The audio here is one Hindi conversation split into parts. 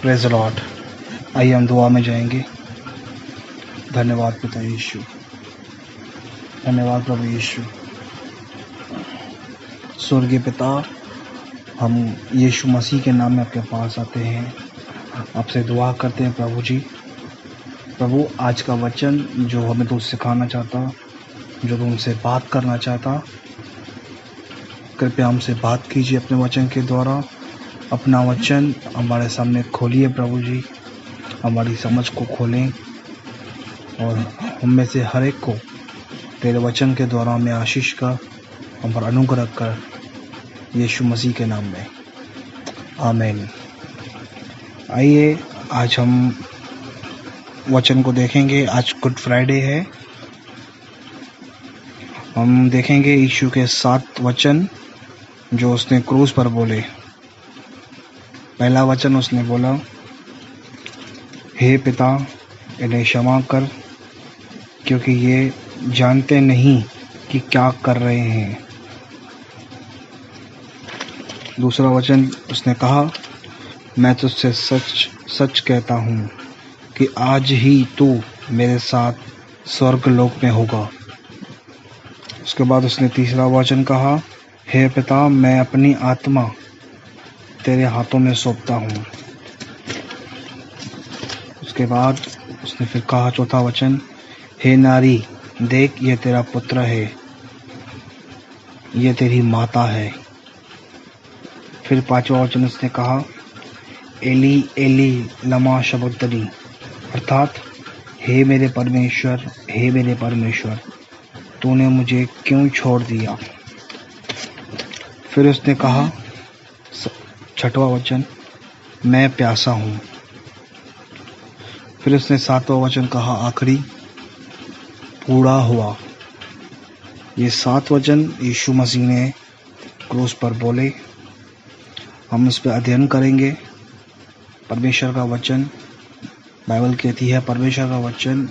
Praise the Lord. आइए हम दुआ में जाएंगे। धन्यवाद पिता यीशु, धन्यवाद प्रभु यीशु। स्वर्गीय पिता, हम यीशु मसीह के नाम में आपके पास आते हैं, आपसे दुआ करते हैं प्रभु जी। प्रभु, आज का वचन जो हमें तो सिखाना चाहता, जो तुमसे बात करना चाहता, कृपया हमसे बात कीजिए अपने वचन के द्वारा। अपना वचन हमारे सामने खोलिए प्रभु जी, हमारी समझ को खोलें और हम में से हर एक को तेरे वचन के द्वारा हमें आशीष का, हम पर अनुग्रह कर, यीशु मसीह के नाम में, आमीन। आइए आज हम वचन को देखेंगे। आज गुड फ्राइडे है। हम देखेंगे यीशु के 7 वचन जो उसने क्रूस पर बोले। पहला वचन उसने बोला, हे पिता, इन्हें क्षमा कर, क्योंकि ये जानते नहीं कि क्या कर रहे हैं। दूसरा वचन उसने कहा, मैं तुझसे सच सच कहता हूँ कि आज ही तू मेरे साथ स्वर्ग लोक में होगा। उसके बाद उसने तीसरा वचन कहा, हे पिता, मैं अपनी आत्मा तेरे हाथों में सौंपता हूँ। उसके बाद उसने फिर कहा चौथा वचन, हे नारी, देख ये तेरा पुत्र है, ये तेरी माता है। फिर पांचवा वचन उसने कहा, एली एली लमा शबक्तनी, अर्थात हे मेरे परमेश्वर, हे मेरे परमेश्वर, तूने मुझे क्यों छोड़ दिया। फिर उसने कहा छठवां वचन, मैं प्यासा हूँ। फिर उसने 7वां वचन कहा आखिरी, पूरा हुआ। ये 7 वचन यीशु मसीह ने क्रूस पर बोले। हम इस पर अध्ययन करेंगे। परमेश्वर का वचन, बाइबल कहती है परमेश्वर का वचन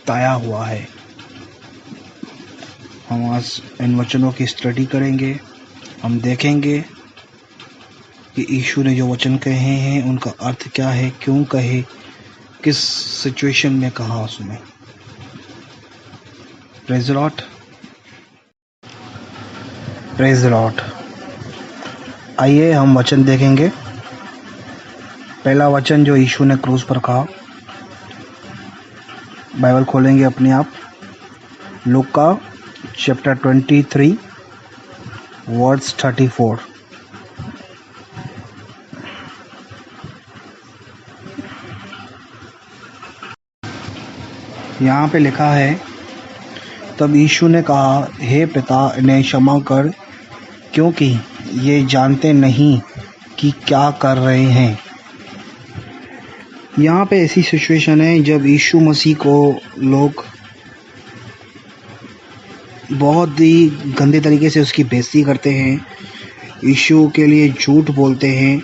ताया हुआ है। हम आज इन वचनों की स्टडी करेंगे। हम देखेंगे कि यीशु ने जो वचन कहे हैं उनका अर्थ क्या है, क्यों कहे, किस सिचुएशन में कहा उसने। Praise the Lord, praise the Lord. आइए हम वचन देखेंगे। पहला वचन जो यीशु ने क्रूस पर कहा, बाइबल खोलेंगे अपने आप। लूका चैप्टर 23 वर्ड्स 34। यहाँ पे लिखा है, तब यीशु ने कहा, हे पिता, इन्हें क्षमा कर, क्योंकि ये जानते नहीं कि क्या कर रहे हैं। यहाँ पे ऐसी सिचुएशन है जब यीशु मसीह को लोग बहुत ही गंदे तरीके से उसकी बेइज्जती करते हैं, यीशु के लिए झूठ बोलते हैं,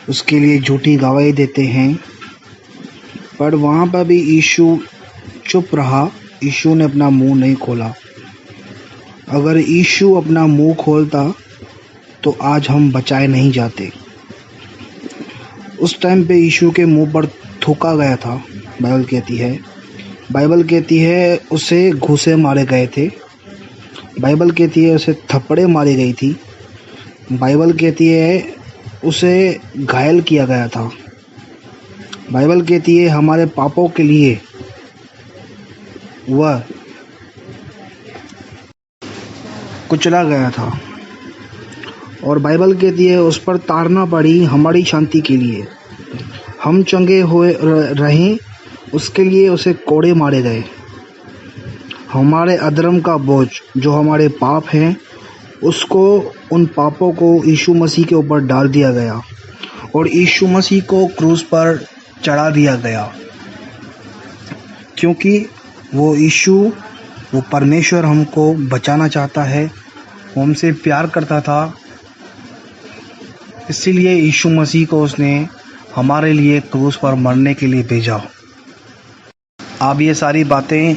उसके लिए झूठी गवाही देते हैं। पर वहाँ पर भी यीशु चुप रहा। यीशु ने अपना मुंह नहीं खोला। अगर यीशु अपना मुंह खोलता तो आज हम बचाए नहीं जाते। उस टाइम पे यीशु के मुंह पर थूका गया था। बाइबल कहती है उसे घूंसे मारे गए थे। बाइबल कहती है उसे थप्पड़े मारी गई थी। बाइबल कहती है उसे घायल किया गया था। बाइबल कहती है हमारे पापों के लिए वह कुचला गया था। और बाइबल कहती है उस पर ताड़ना पड़ी हमारी शांति के लिए, हम चंगे हुए रहें, उसके लिए उसे कोड़े मारे गए। हमारे अधर्म का बोझ जो हमारे पाप हैं, उसको, उन पापों को यीशु मसीह के ऊपर डाल दिया गया और यीशु मसीह को क्रूस पर चढ़ा दिया गया। क्योंकि वो यीशु, वो परमेश्वर हमको बचाना चाहता है, वो हमसे प्यार करता था, इसीलिए यीशु मसीह को उसने हमारे लिए क्रूस पर मरने के लिए भेजा। आप ये सारी बातें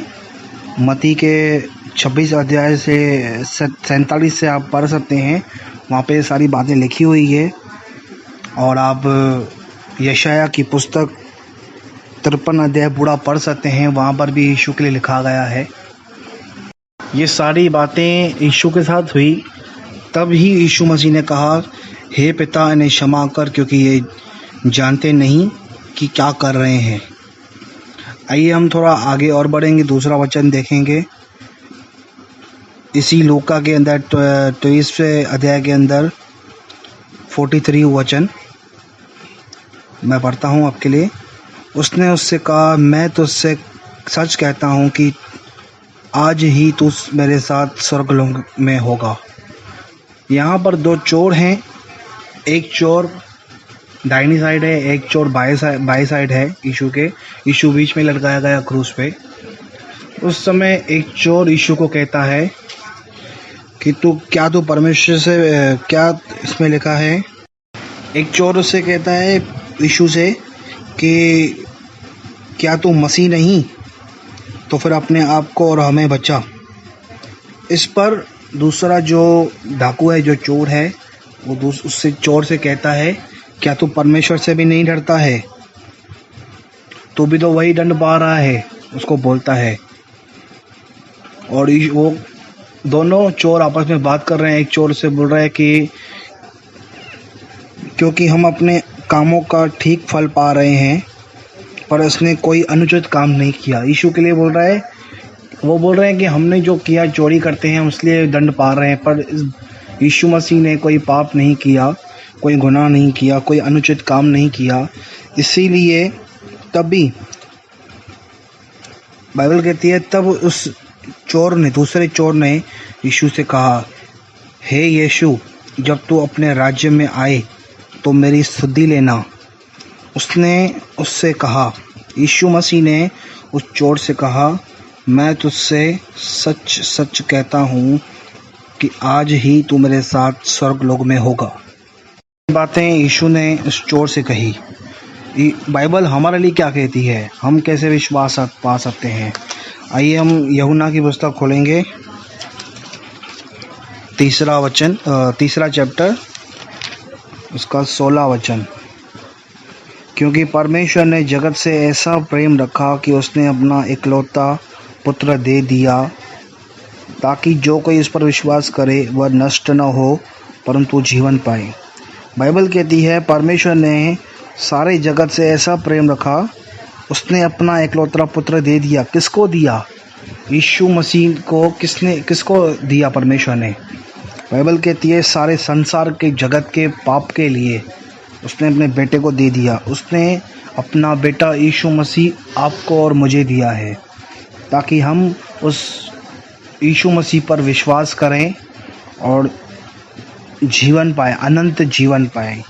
मत्ती के 26 अध्याय से 47 से आप पढ़ सकते हैं। वहाँ पे सारी बातें लिखी हुई है और आप यशाया की पुस्तक 53 अध्याय पूरा पढ़ सकते हैं, वहाँ पर भी यीशु के लिए लिखा गया है। ये सारी बातें यीशु के साथ हुई। तब ही यीशु मसीह ने कहा, हे पिता इन्हें क्षमा कर, क्योंकि ये जानते नहीं कि क्या कर रहे हैं। आइए हम थोड़ा आगे और बढ़ेंगे, दूसरा वचन देखेंगे इसी लूका के अंदर 23वें अध्याय के अंदर 43 वचन मैं पढ़ता हूँ आपके लिए। उसने उससे कहा, मैं तुझसे सच कहता हूँ कि आज ही तू मेरे साथ स्वर्गलोक में होगा। यहाँ पर दो चोर हैं, एक चोर दाहिनी साइड है, एक चोर बाएं साइड है यीशु के। यीशु बीच में लटकाया गया क्रूस पे। उस समय एक चोर यीशु को कहता है कि तू परमेश्वर से, क्या इसमें लिखा है, एक चोर उससे कहता है यीशु से कि क्या तू मसीह नहीं, तो फिर अपने आप को और हमें बचा। इस पर दूसरा जो डाकू है, जो चोर है, वो उससे चोर से कहता है, क्या तू परमेश्वर से भी नहीं डरता है? तू भी तो वही दंड पा रहा है, उसको बोलता है। और वो दोनों चोर आपस में बात कर रहे हैं। एक चोर से बोल रहा है कि क्योंकि हम अपने कामों का ठीक फल पा रहे हैं, पर उसने कोई अनुचित काम नहीं किया। यीशु के लिए बोल रहा है, वो बोल रहे हैं कि हमने जो किया, चोरी करते हैं इसलिए दंड पा रहे हैं, पर यीशु मसीह ने कोई पाप नहीं किया, कोई गुनाह नहीं किया, कोई अनुचित काम नहीं किया। इसीलिए तभी बाइबल कहती है, तब उस दूसरे चोर ने यीशु से कहा, हे यीशु, जब तू अपने राज्य में आए तो मेरी सुधि लेना। उसने उससे कहा, यीशु मसीह ने उस चोर से कहा, मैं तुझसे सच सच कहता हूँ कि आज ही तू मेरे साथ स्वर्गलोक में होगा। बातें यीशु ने उस चोर से कही। बाइबल हमारे लिए क्या कहती है, हम कैसे विश्वास पा सकते हैं? आइए हम यूहन्ना की पुस्तक खोलेंगे, तीसरा चैप्टर, उसका 16 वचन। क्योंकि परमेश्वर ने जगत से ऐसा प्रेम रखा कि उसने अपना इकलौता पुत्र दे दिया, ताकि जो कोई इस पर विश्वास करे वह नष्ट न हो, परंतु जीवन पाए। बाइबल कहती है, परमेश्वर ने सारे जगत से ऐसा प्रेम रखा, उसने अपना इकलौता पुत्र दे दिया। किसको दिया? यीशु मसीह को। किसको दिया? परमेश्वर ने। बाइबल कहती है, सारे संसार के जगत के पाप के लिए उसने अपने बेटे को दे दिया। उसने अपना बेटा यीशु मसीह आपको और मुझे दिया है, ताकि हम उस यीशु मसीह पर विश्वास करें और जीवन पाए, अनंत जीवन पाए।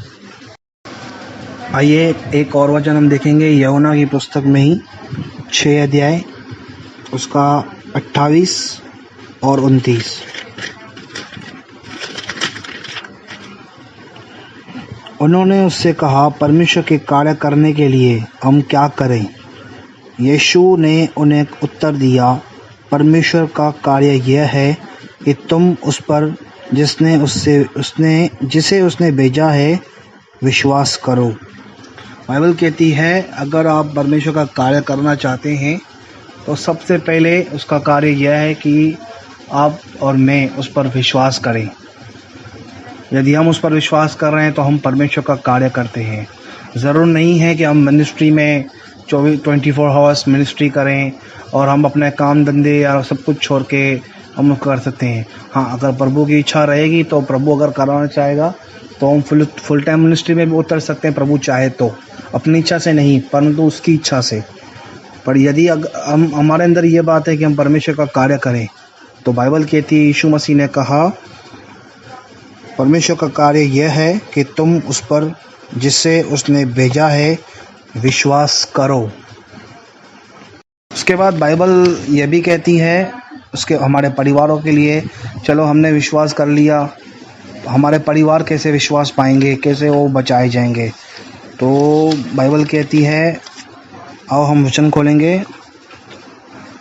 आइए एक और वचन हम देखेंगे यूहन्ना की पुस्तक में ही 6 अध्याय, उसका 28 और 29। उन्होंने उससे कहा, परमेश्वर के कार्य करने के लिए हम क्या करें? यीशु ने उन्हें उत्तर दिया, परमेश्वर का कार्य यह है कि तुम उस पर जिसे उसने भेजा है विश्वास करो। बाइबल कहती है, अगर आप परमेश्वर का कार्य करना चाहते हैं तो सबसे पहले उसका कार्य यह है कि आप और मैं उस पर विश्वास करें। यदि हम उस पर विश्वास कर रहे हैं तो हम परमेश्वर का कार्य करते हैं। ज़रूर नहीं है कि हम मिनिस्ट्री में 24 आवर्स मिनिस्ट्री करें और हम अपने काम धंधे या सब कुछ छोड़ के हम कर सकते हैं। हाँ, अगर प्रभु की इच्छा रहेगी तो प्रभु अगर कराना चाहेगा तो हम फुल टाइम मिनिस्ट्री में भी उतर सकते हैं, प्रभु चाहे तो। अपनी इच्छा से नहीं, परंतु उसकी इच्छा से। पर यदि हम हमारे अंदर ये बात है कि हम परमेश्वर का कार्य करें, तो बाइबल कहती है, यीशु मसीह ने कहा, परमेश्वर का कार्य यह है कि तुम उस पर जिसे उसने भेजा है विश्वास करो। उसके बाद बाइबल यह भी कहती है उसके हमारे परिवारों के लिए, चलो हमने विश्वास कर लिया, हमारे परिवार कैसे विश्वास पाएंगे, कैसे वो बचाए जाएंगे? तो बाइबल कहती है, आओ हम वचन खोलेंगे,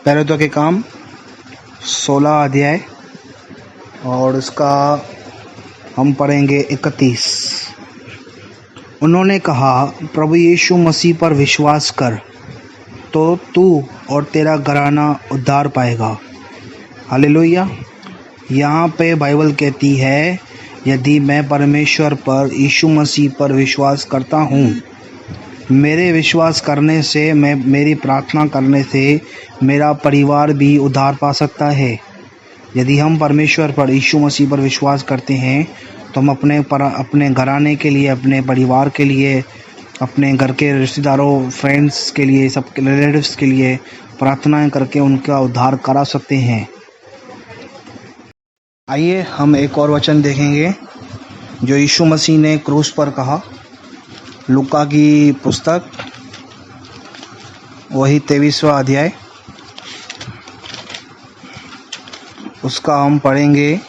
पैरों के काम 16 अध्याय और इसका हम पढ़ेंगे 31। उन्होंने कहा, प्रभु यीशु मसीह पर विश्वास कर, तो तू और तेरा घराना उद्धार पाएगा। हालेलुया। यहाँ पे बाइबल कहती है, यदि मैं परमेश्वर पर, यीशु मसीह पर विश्वास करता हूँ, मेरे विश्वास करने से, मेरी प्रार्थना करने से मेरा परिवार भी उद्धार पा सकता है। यदि हम परमेश्वर पर, यीशु मसीह पर विश्वास करते हैं तो हम अपने घराने के लिए, अपने परिवार के लिए, अपने घर के रिश्तेदारों, फ्रेंड्स के लिए, सब रिलेटिव्स के लिए प्रार्थनाएं करके उनका उद्धार करा सकते हैं। आइए हम एक और वचन देखेंगे जो यीशु मसीह ने क्रूस पर कहा। लूका की पुस्तक, वही 23वां अध्याय, उसका हम पढ़ेंगे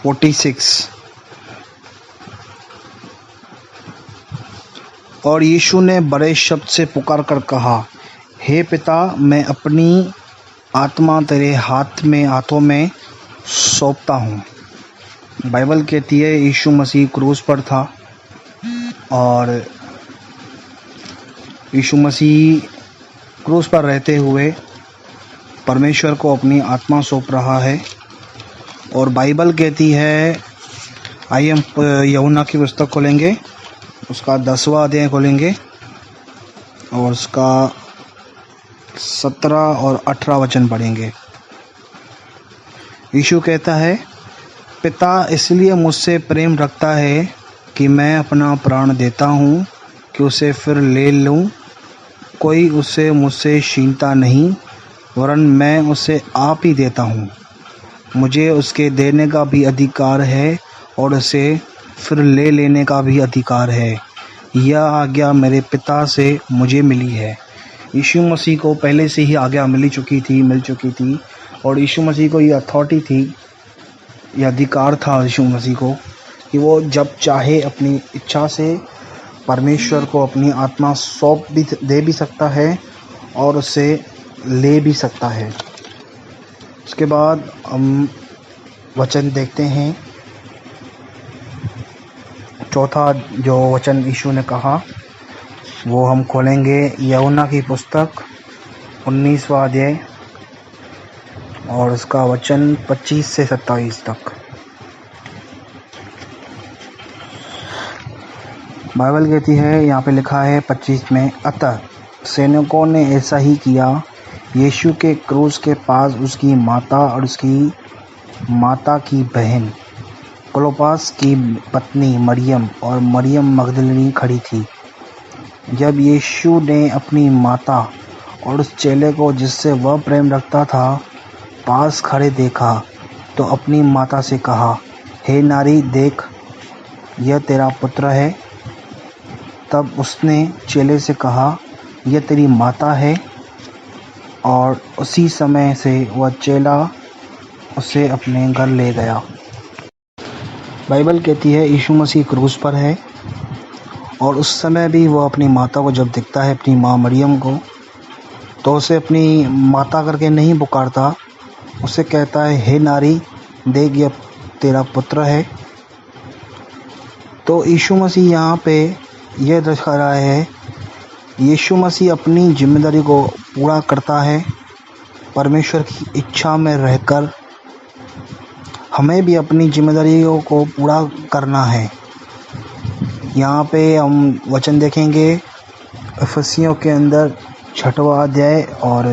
46। और यीशु ने बड़े शब्द से पुकार कर कहा, हे पिता, मैं अपनी आत्मा तेरे हाथों में सौंपता हूँ। बाइबल कहती है यीशु मसीह क्रूस पर था और यीशु मसीह क्रूस पर रहते हुए परमेश्वर को अपनी आत्मा सौंप रहा है। और बाइबल कहती है, आइए हम यूहन्ना की पुस्तक खोलेंगे, उसका 10वां अध्याय खोलेंगे और उसका 17 और 18 वचन पढ़ेंगे। यीशु कहता है, पिता इसलिए मुझसे प्रेम रखता है कि मैं अपना प्राण देता हूँ कि उसे फिर ले लूँ। कोई उसे मुझसे छीनता नहीं, वरन मैं उसे आप ही देता हूँ। मुझे उसके देने का भी अधिकार है और उसे फिर ले लेने का भी अधिकार है। यह आज्ञा मेरे पिता से मुझे मिली है। यीशु मसीह को पहले से ही आज्ञा मिल चुकी थी और यीशु मसीह को ये अथॉरिटी थी, ये अधिकार था यीशु मसीह को कि वो जब चाहे अपनी इच्छा से परमेश्वर को अपनी आत्मा दे भी सकता है और उसे ले भी सकता है। उसके बाद हम वचन देखते हैं, चौथा जो वचन यीशु ने कहा वो हम खोलेंगे यूहन्ना की पुस्तक 19वां अध्याय और उसका वचन 25 से 27 तक। बाइबल कहती है, यहाँ पे लिखा है 25 में, अतः सैनिकों ने ऐसा ही किया। यीशु के क्रूस के पास उसकी माता और उसकी माता की बहन क्लोपास की पत्नी मरियम और मरियम मगदलिनी खड़ी थी। जब यीशु ने अपनी माता और उस चेले को जिससे वह प्रेम रखता था पास खड़े देखा तो अपनी माता से कहा, हे नारी, देख, यह तेरा पुत्र है। तब उसने चेले से कहा, यह तेरी माता है। और उसी समय से वह चेला उसे अपने घर ले गया। बाइबल कहती है यीशु मसीह क्रूस पर है और उस समय भी वो अपनी माता को जब देखता है, अपनी माँ मरियम को, तो उसे अपनी माता करके नहीं पुकारता, उसे कहता है, हे नारी, देख, यह तेरा पुत्र है। तो यीशु मसीह यहाँ पे यह दिखा रहा है, यीशु मसीह अपनी जिम्मेदारी को पूरा करता है। परमेश्वर की इच्छा में रहकर हमें भी अपनी जिम्मेदारियों को पूरा करना है। यहाँ पे हम वचन देखेंगे इफिसियों के अंदर 6वां अध्याय और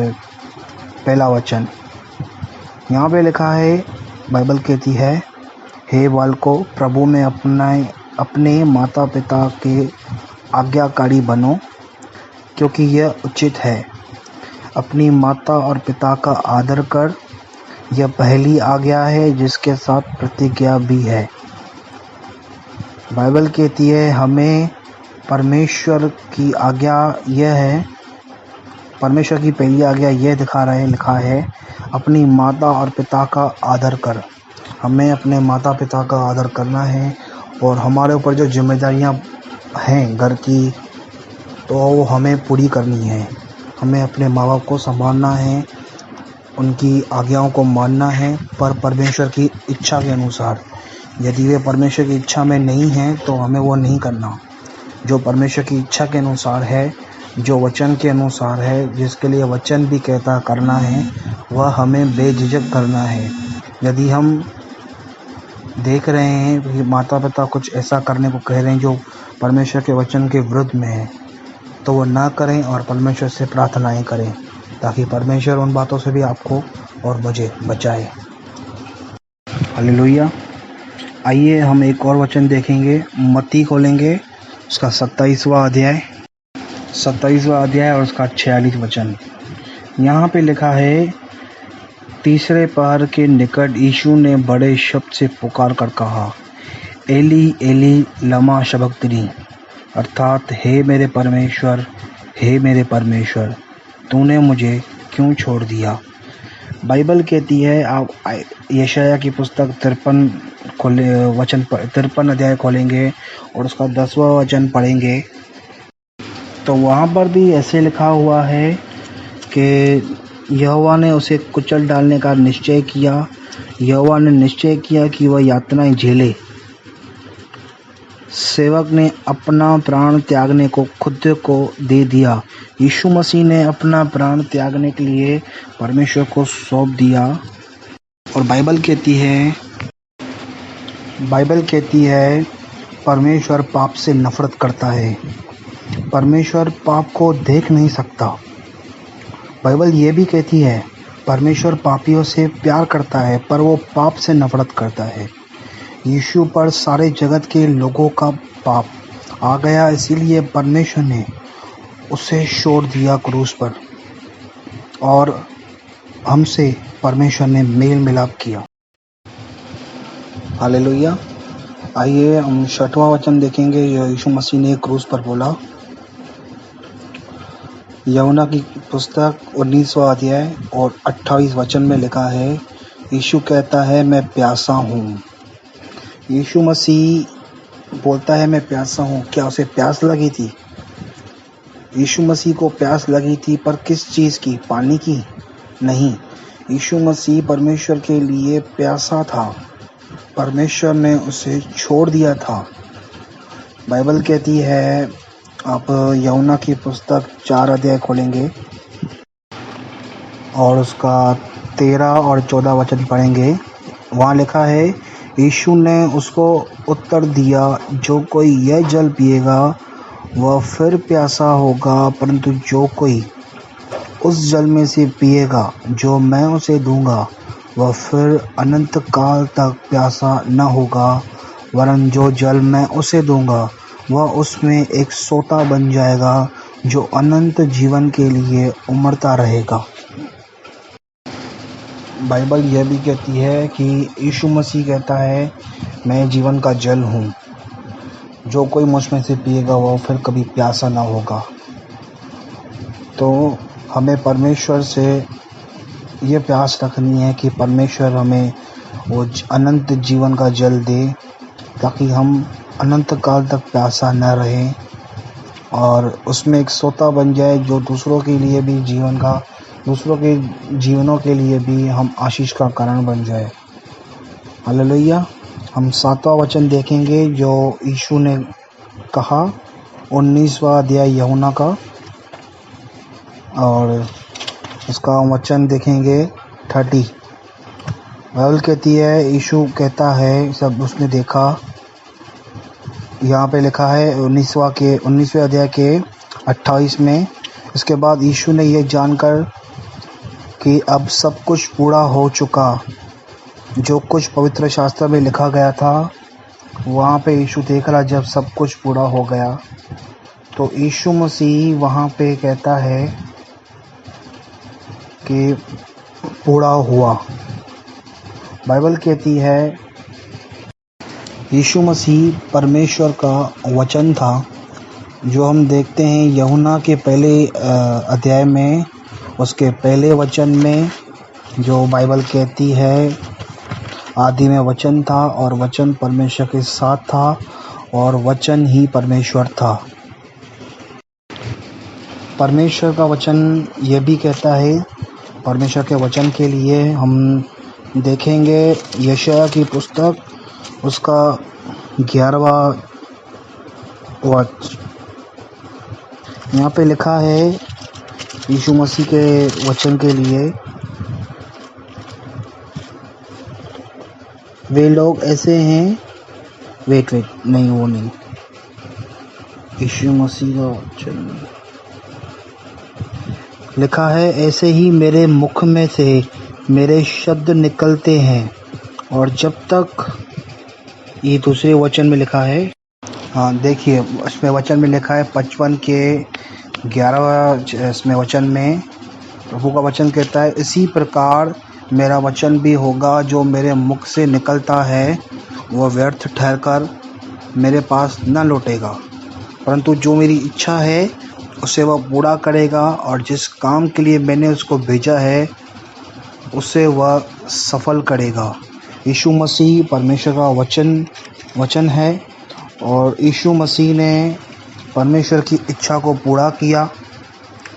पहला वचन। यहाँ पे लिखा है, बाइबल कहती है, हे बालकों, प्रभु में अपने माता पिता के आज्ञाकारी बनो, क्योंकि यह उचित है। अपनी माता और पिता का आदर कर, यह पहली आज्ञा है जिसके साथ प्रतिज्ञा भी है। बाइबल कहती है हमें परमेश्वर की आज्ञा यह है, परमेश्वर की पहली आज्ञा यह लिखा है, अपनी माता और पिता का आदर कर। हमें अपने माता पिता का आदर करना है और हमारे ऊपर जो जिम्मेदारियां हैं घर की, तो वो हमें पूरी करनी है। हमें अपने माँ बाप को संभालना है, उनकी आज्ञाओं को मानना है, पर परमेश्वर की इच्छा के अनुसार। यदि वे परमेश्वर की इच्छा में नहीं हैं तो हमें वो नहीं करना। जो परमेश्वर की इच्छा के अनुसार है, जो वचन के अनुसार है, जिसके लिए वचन भी कहता करना है, वह हमें बेझिझक करना है। यदि हम देख रहे हैं कि माता पिता कुछ ऐसा करने को कह रहे हैं जो परमेश्वर के वचन के विरुद्ध में है, तो वो ना करें और परमेश्वर से प्रार्थनाएं करें, ताकि परमेश्वर उन बातों से भी आपको और मुझे बचाए। हालेलुया। आइए हम एक और वचन देखेंगे। मत्ती खोलेंगे, उसका 27वां अध्याय और उसका 46 वचन। यहाँ पे लिखा है, तीसरे पहर के निकट यीशु ने बड़े शब्द से पुकार कर कहा, एली एली लमा शबक्तनी, अर्थात हे मेरे परमेश्वर, तूने मुझे क्यों छोड़ दिया। बाइबल कहती है, आप यशाया की पुस्तक 53 अध्याय खोलेंगे और उसका 10वां वचन पढ़ेंगे, तो वहाँ पर भी ऐसे लिखा हुआ है कि यहोवा ने उसे कुचल डालने का निश्चय किया। यहोवा ने निश्चय किया कि वह यातनाएं झेले। सेवक ने अपना प्राण त्यागने को खुद को दे दिया। यीशु मसीह ने अपना प्राण त्यागने के लिए परमेश्वर को सौंप दिया। और बाइबल कहती है परमेश्वर पाप से नफरत करता है। परमेश्वर पाप को देख नहीं सकता। बाइबल ये भी कहती है परमेश्वर पापियों से प्यार करता है, पर वो पाप से नफरत करता है। यीशु पर सारे जगत के लोगों का पाप आ गया, इसीलिए परमेश्वर ने उसे छोड़ दिया क्रूस पर और हमसे परमेश्वर ने मेल मिलाप किया। हालेलुया। आइए हम 6वां वचन देखेंगे। यीशु मसीह ने क्रूस पर बोला। यूहन्ना की पुस्तक 19वां अध्याय और 28 वचन में लिखा है, यीशु कहता है मैं प्यासा हूँ। यीशु मसीह बोलता है मैं प्यासा हूँ। क्या उसे प्यास लगी थी? यीशु मसीह को प्यास लगी थी, पर किस चीज़ की? पानी की? नहीं। यीशु मसीह परमेश्वर के लिए प्यासा था। परमेश्वर ने उसे छोड़ दिया था। बाइबल कहती है, आप यूहन्ना की पुस्तक 4 अध्याय खोलेंगे और उसका 13 और 14 वचन पढ़ेंगे। वहाँ लिखा है, यीशु ने उसको उत्तर दिया, जो कोई यह जल पिएगा वह फिर प्यासा होगा, परंतु जो कोई उस जल में से पिएगा जो मैं उसे दूंगा, वह फिर अनंत काल तक प्यासा न होगा, वरन जो जल मैं उसे दूंगा वह उसमें एक सोता बन जाएगा, जो अनंत जीवन के लिए उमड़ता रहेगा। बाइबल यह भी कहती है कि यीशु मसीह कहता है मैं जीवन का जल हूँ, जो कोई मुझ में से पिएगा वह फिर कभी प्यासा ना होगा। तो हमें परमेश्वर से ये प्यास रखनी है कि परमेश्वर हमें वो अनंत जीवन का जल दे, ताकि हम अनंत काल तक प्यासा न रहें और उसमें एक सोता बन जाए, जो दूसरों के लिए भी दूसरों के जीवनों के लिए भी हम आशीष का कारण बन जाए। हालेलुया। हम 7वां वचन देखेंगे जो यीशु ने कहा, 19वां अध्याय यूहन्ना का, और उसका वचन देखेंगे 30। बाइबल कहती है, यीशु कहता है सब उसने देखा। यहाँ पे लिखा है 19वें अध्याय के 28 में, इसके बाद यीशु ने यह जानकर कि अब सब कुछ पूरा हो चुका, जो कुछ पवित्र शास्त्र में लिखा गया था, वहाँ पे यीशु देख रहा जब सब कुछ पूरा हो गया, तो यीशु मसीह वहाँ पे कहता है कि पूरा हुआ। बाइबल कहती है यीशु मसीह परमेश्वर का वचन था, जो हम देखते हैं यूहन्ना के पहले अध्याय में, उसके पहले वचन में, जो बाइबल कहती है आदि में वचन था और वचन परमेश्वर के साथ था और वचन ही परमेश्वर था। परमेश्वर का वचन ये भी कहता है, परमेश्वर के वचन के लिए हम देखेंगे यशाया की पुस्तक उसका 11वां वचन यहाँ पे लिखा है यीशु मसीह के वचन के लिए, वे लोग ऐसे हैं, वेट नहीं, वो नहीं, यीशु मसीह का वचन लिखा है, ऐसे ही मेरे मुख में से मेरे शब्द निकलते हैं, और जब तक, ये दूसरे वचन में लिखा है, हाँ देखिए इसमें वचन में लिखा है 55 के 11 इसमें वचन में प्रभु का वचन कहता है, इसी प्रकार मेरा वचन भी होगा, जो मेरे मुख से निकलता है वह व्यर्थ ठहरकर मेरे पास न लौटेगा, परंतु जो मेरी इच्छा है उसे वह पूरा करेगा, और जिस काम के लिए मैंने उसको भेजा है उसे वह सफल करेगा। यीशु मसीह परमेश्वर का वचन है, और यीशु मसीह ने परमेश्वर की इच्छा को पूरा किया।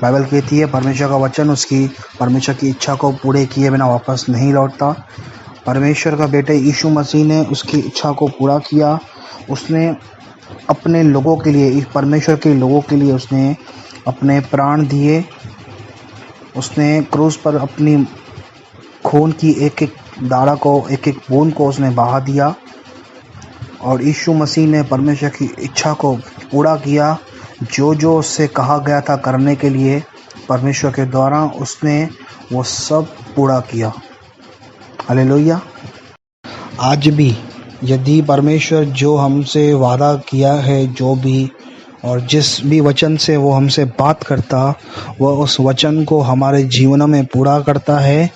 बाइबल कहती है परमेश्वर का वचन उसकी परमेश्वर की इच्छा को पूरे किए बिना वापस नहीं लौटता। परमेश्वर का बेटे यीशु मसीह ने उसकी इच्छा को पूरा किया। उसने अपने लोगों के लिए, परमेश्वर के लोगों के लिए उसने अपने प्राण दिए। उसने क्रूस पर अपनी खून की एक एक धारा को, एक एक बूंद को उसने बहा दिया, और यीशु मसीह ने परमेश्वर की इच्छा को पूरा किया। जो जो उससे कहा गया था करने के लिए परमेश्वर के द्वारा, उसने वो सब पूरा किया। हालेलुया। आज भी यदि परमेश्वर जो हमसे वादा किया है, जो भी और जिस भी वचन से वो हमसे बात करता, वह उस वचन को हमारे जीवन में पूरा करता है।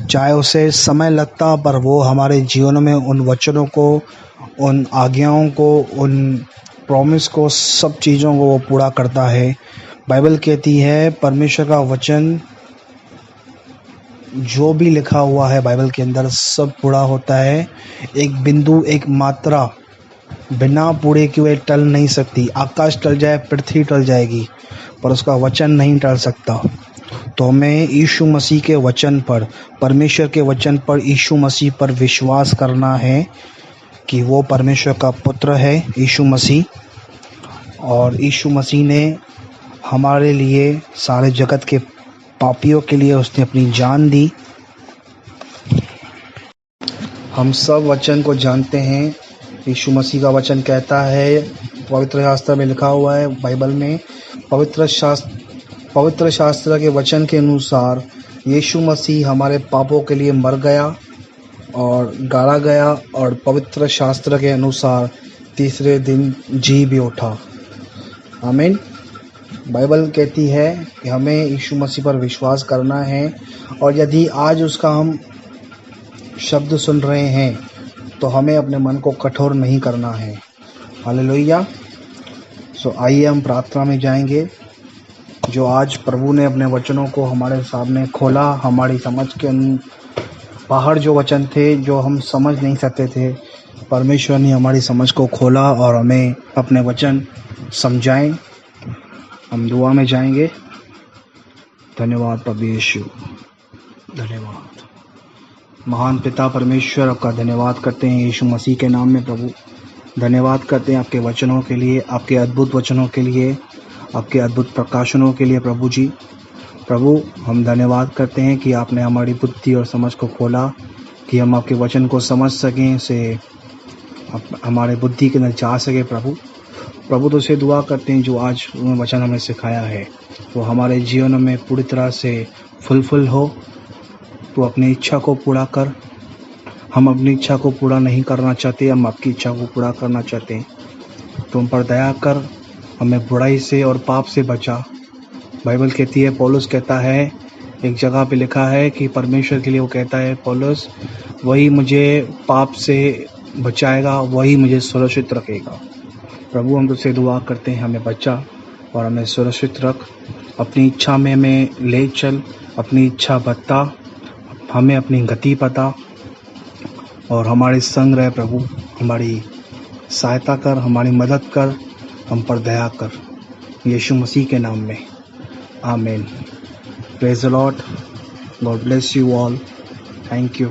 चाहे उसे समय लगता, पर वो हमारे जीवन में उन वचनों को, उन आज्ञाओं को, उन प्रॉमिस को, सब चीज़ों को वो पूरा करता है। बाइबल कहती है परमेश्वर का वचन जो भी लिखा हुआ है बाइबल के अंदर सब पूरा होता है। एक बिंदु, एक मात्रा बिना पूरे किए टल नहीं सकती। आकाश टल जाए, पृथ्वी टल जाएगी, पर उसका वचन नहीं टल सकता। तो हमें यीशु मसीह के वचन पर, परमेश्वर के वचन पर, यीशु मसीह पर विश्वास करना है कि वो परमेश्वर का पुत्र है यीशु मसीह, और यीशु मसीह ने हमारे लिए, सारे जगत के पापियों के लिए उसने अपनी जान दी। हम सब वचन को जानते हैं। यीशु मसीह का वचन कहता है, पवित्र शास्त्र में लिखा हुआ है, बाइबल में पवित्र शास्त्र के वचन के अनुसार यीशु मसीह हमारे पापों के लिए मर गया और गाड़ा गया, और पवित्र शास्त्र के अनुसार तीसरे दिन जी भी उठा। आमीन। बाइबल कहती है कि हमें यीशु मसीह पर विश्वास करना है, और यदि आज उसका हम शब्द सुन रहे हैं तो हमें अपने मन को कठोर नहीं करना है। हालेलुया। सो आइए हम प्रार्थना में जाएंगे। जो आज प्रभु ने अपने वचनों को हमारे सामने खोला, हमारी समझ के बाहर जो वचन थे जो हम समझ नहीं सकते थे, परमेश्वर ने हमारी समझ को खोला और हमें अपने वचन समझाएं। हम दुआ में जाएंगे। धन्यवाद प्रभु यीशु, धन्यवाद महान पिता परमेश्वर, आपका धन्यवाद करते हैं यीशु मसीह के नाम में। प्रभु धन्यवाद करते हैं आपके वचनों के लिए, आपके अद्भुत वचनों के लिए, आपके अद्भुत प्रकाशनों के लिए। प्रभु जी, प्रभु हम धन्यवाद करते हैं कि आपने हमारी बुद्धि और समझ को खोला कि हम आपके वचन को समझ सकें, से हमारे बुद्धि के अंदर जा सके। प्रभु तो से दुआ करते हैं जो आज वचन हमें सिखाया है वो हमारे जीवन में पूरी तरह से फुलफिल हो। तो अपनी इच्छा को पूरा कर। हम अपनी इच्छा को पूरा नहीं करना चाहते, हम आपकी इच्छा को पूरा करना चाहते हैं। तुम पर दया कर, हमें बुराई से और पाप से बचा। बाइबल कहती है, पौलुस कहता है, एक जगह पे लिखा है कि परमेश्वर के लिए वो कहता है पौलुस, वही मुझे पाप से बचाएगा, वही मुझे सुरक्षित रखेगा। प्रभु हम तुझसे दुआ करते हैं, हमें बचा और हमें सुरक्षित रख। अपनी इच्छा में हमें ले चल, अपनी इच्छा बता, हमें अपनी गति पता और हमारे संग रहे। प्रभु हमारी सहायता कर, हमारी मदद कर, हम पर दया कर, यीशु मसीह के नाम में आमीन। Praise the Lord. God bless you all. Thank you.